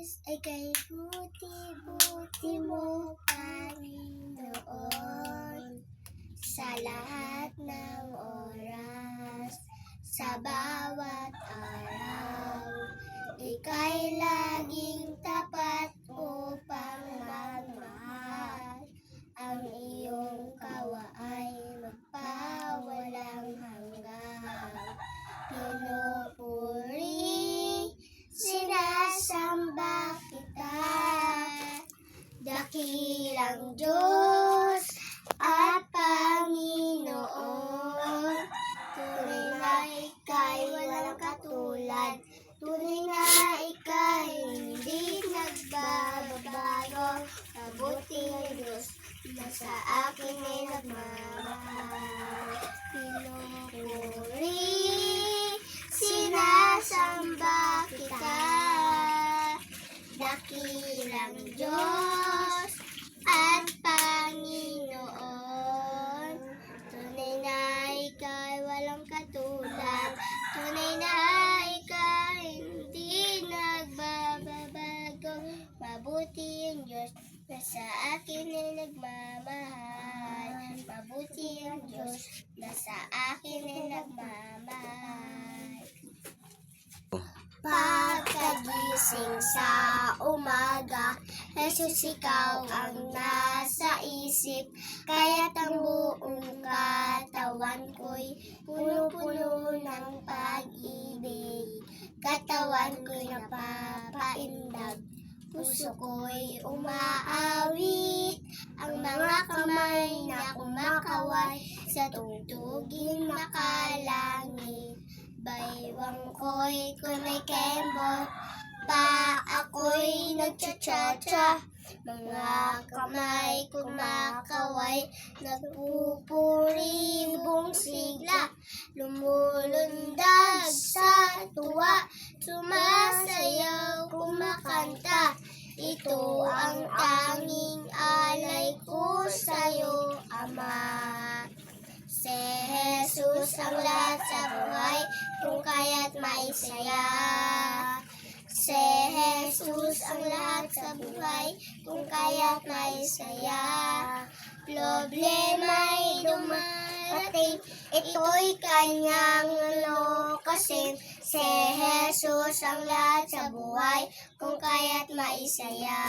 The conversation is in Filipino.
ay kay buti-buti mo, Panginoon. Sa lahat ng oras, sa bawat araw, ika'y laging tapat upang magmahal. Ang iyong kawa ay magpawalang hanggan. Pinupuri, sinasamba kita, dakilang Diyos at Panginoon. Tunay na ika'y walang katulad, tunay na ika'y hindi nagbabago. Mabuting Diyos na sa akin ay nagmamahal. Pinupuri, sinasamba kita, dakilang Diyos at Panginoon. Tunay na ika'y walang katulad, tunay na ika'y hindi nagbabago. Mabuti ang Diyos na sa akin ay nagmamahal. Mabuti ang Diyos na sa akin ay nagmamahal. Pagkagising sa umaga, Jesus, ikaw ang nasa isip, kaya't ang buong katawan ko'y puno-puno ng pag-ibig. Katawan ko'y napapaindag, puso ko'y umaawit, ang mga kamay na kumakaway sa tugtugin makalangit. Baywang ko'y kumikembot, pa ako'y nagcha-cha-cha, mga kamay kumakaway, nagpupuribong sigla, lumulundag sa tuwa, sumasayaw, kumakanta. Ito ang tanging alay ko sa'yo, Ama. Si Jesus ang lahat sa buhay, kung kaya't maisaya. Si Jesus ang lahat sa buhay, kung kaya't maisaya. Problema'y dumarating, ito'y kanyang lokasin. Si Jesus ang lahat sa buhay, kung kaya't maisaya.